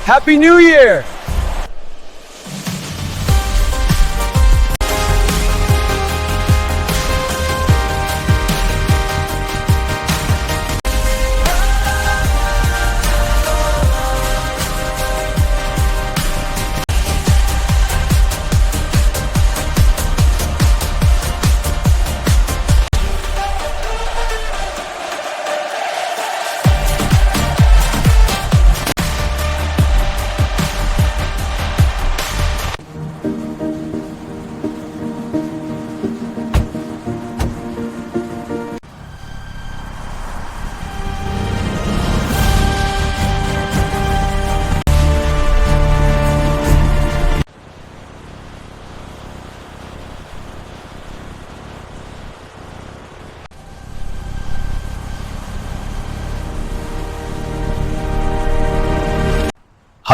Happy New Year!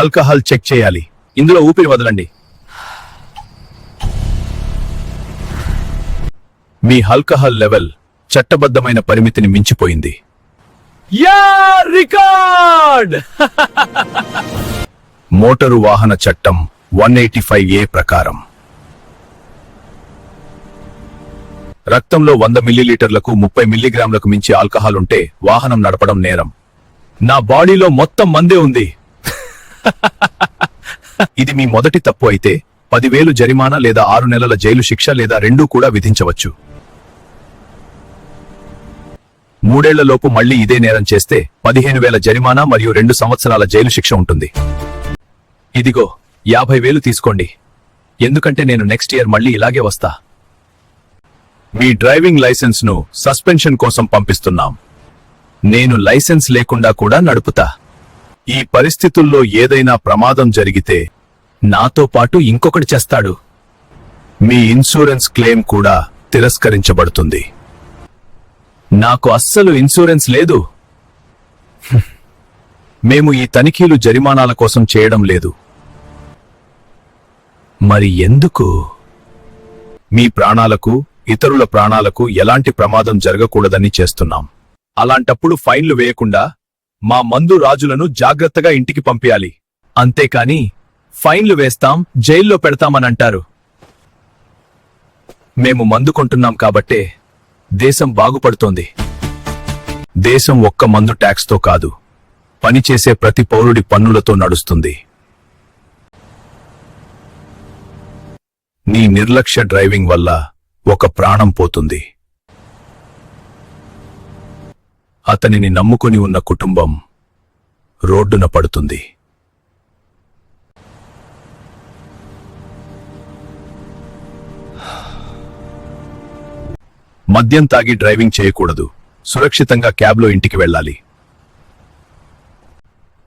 Alcohol check చేయాలి. ఇందులో ఊపిరి వదలండి. మీ ఆల్కహాల్ లెవెల్ చట్టబద్ధమైన పరిమితిని మించిపోయింది. Yeah record! మోటారు వాహన చట్టం 185A ప్రకారం రక్తంలో 100 మిల్లీలీటర్లకు 30 మిల్లీగ్రాములకు మించి ఆల్కహాల్ ఉంటే వాహనం నడపడం నేరం. నా బాడీలో మొత్తం మందే ఉంది. ఇది మీ మొదటి తప్పు అయితే 10,000 జరిమానా లేదా 6 నెలల జైలు శిక్ష లేదా రెండూ కూడా విధించవచ్చు. 3 ఏళ్లలోపు మళ్లీ ఇదే నేరం చేస్తే 15,000 జరిమానా మరియు 2 సంవత్సరాల జైలు శిక్ష ఉంటుంది. ఇదిగో 50,000 తీసుకోండి, ఎందుకంటే నేను నెక్స్ట్ ఇయర్ మళ్లీ ఇలాగే వస్తా. మీ డ్రైవింగ్ లైసెన్స్ ను సస్పెన్షన్ కోసం పంపిస్తున్నాం. నేను లైసెన్స్ లేకుండా కూడా నడుపుతా. ఈ పరిస్థితుల్లో ఏదైనా ప్రమాదం జరిగితే నాతో పాటు ఇంకొకటి చేస్తాడు. మీ ఇన్సూరెన్స్ క్లెయిమ్ కూడా తిరస్కరించబడుతుంది. నాకు అస్సలు ఇన్సూరెన్స్ లేదు. మేము ఈ తనిఖీలు జరిమానాల కోసం చేయడం లేదు. మరి ఎందుకు? మీ ప్రాణాలకు, ఇతరుల ప్రాణాలకు ఎలాంటి ప్రమాదం జరగకూడదని చేస్తున్నాం. అలాంటప్పుడు ఫైన్లు వేయకుండా మా మందు రాజులను జాగ్రత్తగా ఇంటికి పంపించాలి. అంతేకాని ఫైన్లు వేస్తాం, జైల్లో పెడతామనంటారు. మేము మందు కొంటున్నాం కాబట్టే దేశం బాగుపడుతోంది. దేశం ఒక్క మందు ట్యాక్స్తో కాదు, పనిచేసే ప్రతి పౌరుడి పన్నులతో నడుస్తుంది. నీ నిర్లక్ష్య డ్రైవింగ్ వల్ల ఒక ప్రాణం పోతుంది. అతనిని నమ్ముకుని ఉన్న కుటుంబం రోడ్డున పడుతుంది. మద్యం తాగి డ్రైవింగ్ చేయకూడదు. సురక్షితంగా క్యాబ్లో ఇంటికి వెళ్ళాలి.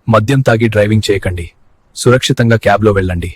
మద్యం తాగి డ్రైవింగ్ చేయకండి. సురక్షితంగా క్యాబ్లో వెళ్ళండి.